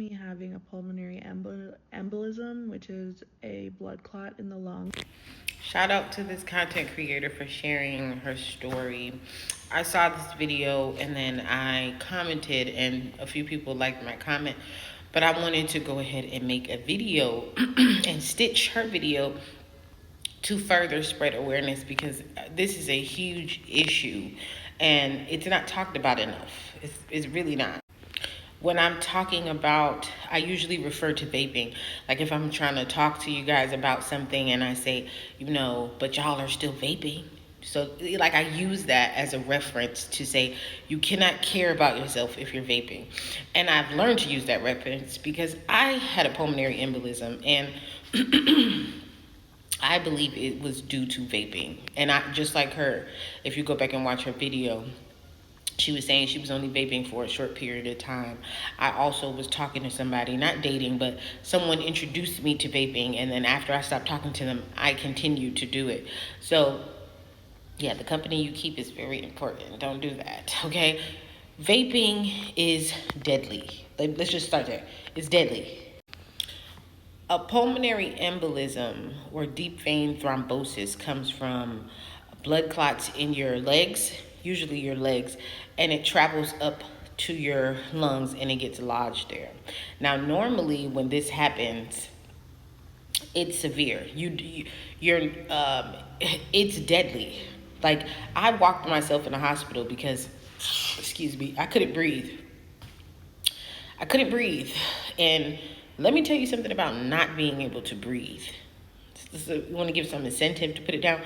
Me having a pulmonary embolism, which is a blood clot in the lung. Shout out to this content creator for sharing her story. I saw this video and then I commented, and a few people liked my comment, but I wanted to go ahead and make a video and stitch her video to further spread awareness, because this is a huge issue and it's not talked about enough. It's really not. When I'm talking about, I usually refer to vaping. Like if I'm trying to talk to you guys about something and I say, but y'all are still vaping. So like I use that as a reference to say you cannot care about yourself if you're vaping. And I've learned to use that reference because I had a pulmonary embolism, and I believe it was due to vaping. And I, just like her, if you go back and watch her video, she was saying she was only vaping for a short period of time. I also was talking to somebody, not dating, but someone introduced me to vaping. And then after I stopped talking to them, I continued to do it. So yeah, the company you keep is very important. Don't do that, okay? Vaping is deadly. Let's just start there. It's deadly. A pulmonary embolism or deep vein thrombosis comes from blood clots in your legs, usually your legs, and it travels up to your lungs and it gets lodged there. Now, normally when this happens, it's severe. It's deadly. Like, I walked myself in the hospital because, excuse me, I couldn't breathe. And let me tell you something about not being able to breathe. You want to give some incentive to put it down.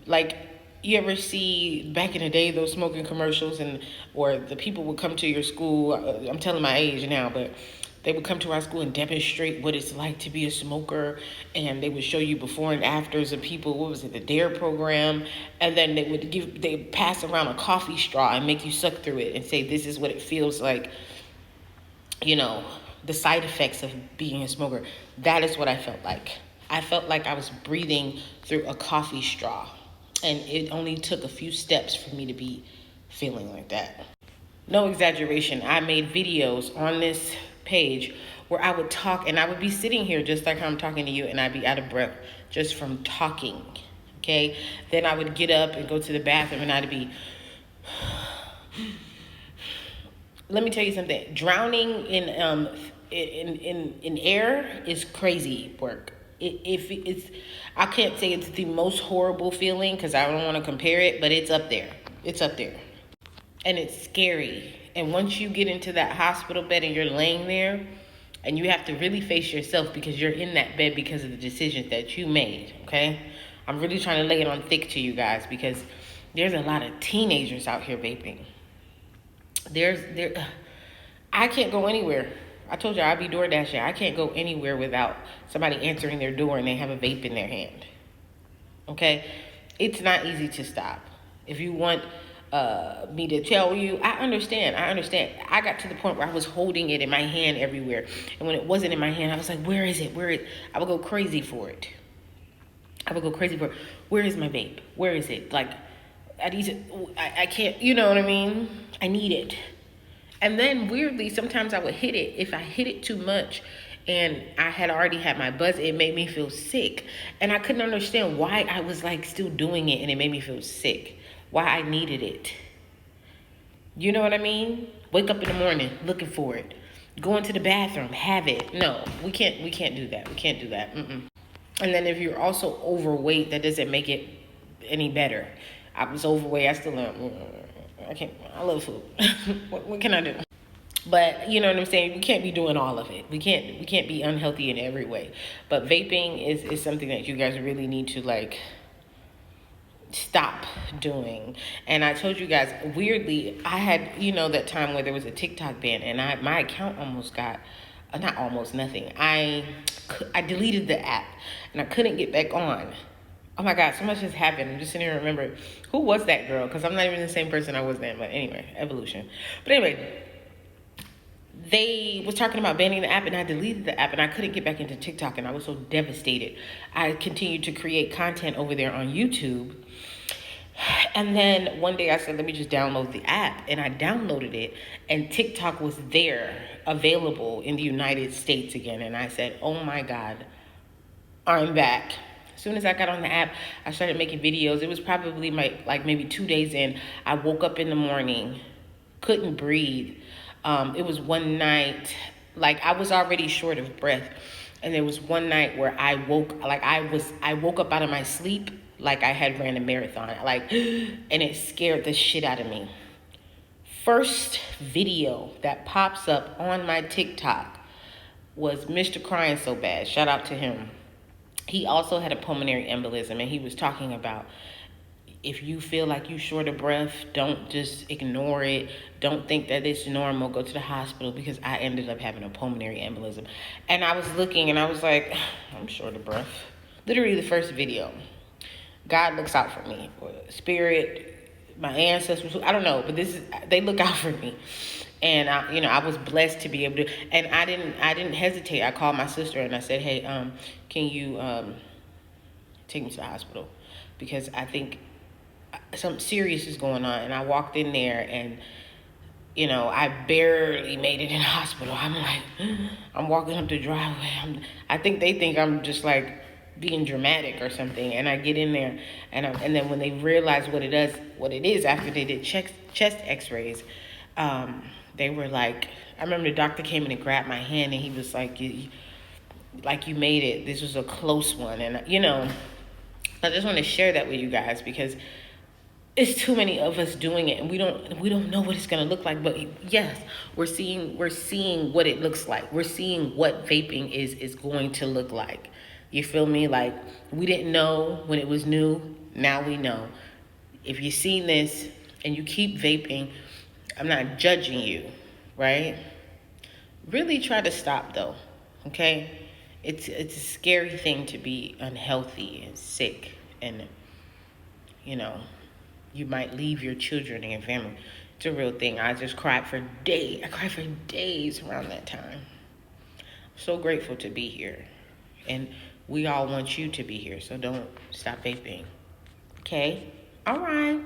Like, you ever see back in the day those smoking commercials, or the people would come to your school. I'm telling my age now, but they would come to our school and demonstrate what it's like to be a smoker, and they would show you before and afters of people. What was it, the DARE program? And then they'd pass around a coffee straw and make you suck through it and say, this is what it feels like, the side effects of being a smoker. That is what I felt like. I felt like I was breathing through a coffee straw. And it only took a few steps for me to be feeling like that. No exaggeration. I made videos on this page where I would talk, and I would be sitting here just like how I'm talking to you, and I'd be out of breath just from talking. Okay? Then I would get up and go to the bathroom, and I'd be... Let me tell you something. Drowning in air is crazy work. I can't say it's the most horrible feeling because I don't want to compare it, but it's up there. It's up there. And it's scary. And once you get into that hospital bed and you're laying there, and you have to really face yourself because you're in that bed because of the decisions that you made, okay? I'm really trying to lay it on thick to you guys because there's a lot of teenagers out here vaping. I can't go anywhere. I told you I'd be door dashing. I can't go anywhere without somebody answering their door and they have a vape in their hand. Okay? It's not easy to stop. If you want me to tell you, I understand. I got to the point where I was holding it in my hand everywhere. And when it wasn't in my hand, I was like, where is it? I would go crazy for it. Where is my vape? Where is it? Like, I can't, you know what I mean? I need it. And then weirdly, sometimes I would hit it. If I hit it too much and I had already had my buzz, it made me feel sick. And I couldn't understand why I was like still doing it and it made me feel sick. Why I needed it. You know what I mean? Wake up in the morning looking for it. Go into the bathroom, have it. No, we can't do that. We can't do that. Mm-mm. And then if you're also overweight, that doesn't make it any better. I was overweight. I still am. I love food. What can I do? But you know what I'm saying? We can't be doing all of it. We can't be unhealthy in every way. But vaping is something that you guys really need to like stop doing. And I told you guys, weirdly, I had, that time where there was a TikTok ban, and my account almost got, not almost, nothing. I deleted the app, and I couldn't get back on. Oh my God, so much has happened. I'm just sitting here and remember, who was that girl? Because I'm not even the same person I was then. But anyway, evolution. But anyway, they was talking about banning the app, and I deleted the app, and I couldn't get back into TikTok, and I was so devastated. I continued to create content over there on YouTube, And then one day I said, let me just download the app. And I downloaded it, and TikTok was there, available in the United States again. And I said, oh my God, I'm back. As soon as I got on the app, I started making videos. It was probably maybe 2 days in. I woke up in the morning, couldn't breathe. It was one night, like I was already short of breath. And there was one night where I woke up out of my sleep like I had ran a marathon. And it scared the shit out of me. First video that pops up on my TikTok was Mr. Crying So Bad. Shout out to him. He also had a pulmonary embolism, and he was talking about, if you feel like you're short of breath, don't just ignore it. Don't think that it's normal. Go to the hospital, because I ended up having a pulmonary embolism. And I was looking and I was like, I'm short of breath. Literally the first video. God looks out for me. Spirit, my ancestors, I don't know, but they look out for me. And I was blessed to be able to, and I didn't hesitate. I called my sister and I said, hey, can you take me to the hospital? Because I think something serious is going on. And I walked in there, and I barely made it in the hospital. I'm like, I'm walking up the driveway. I think they think I'm just like being dramatic or something. And I get in there, and then when they realize what it is after they did chest X-rays, they were like, I remember the doctor came in and grabbed my hand, and he was like, you made it. This was a close one. And I just want to share that with you guys, because it's too many of us doing it, and we don't know what it's going to look like. But yes, we're seeing what it looks like. We're seeing what vaping is going to look like. You feel me? Like, we didn't know when it was new. Now we know. If you've seen this and you keep vaping, I'm not judging you, right? Really try to stop, though, okay? It's a scary thing to be unhealthy and sick, and you might leave your children and your family. It's a real thing. I cried for days around that time. I'm so grateful to be here, and we all want you to be here, so don't stop vaping, okay? All right.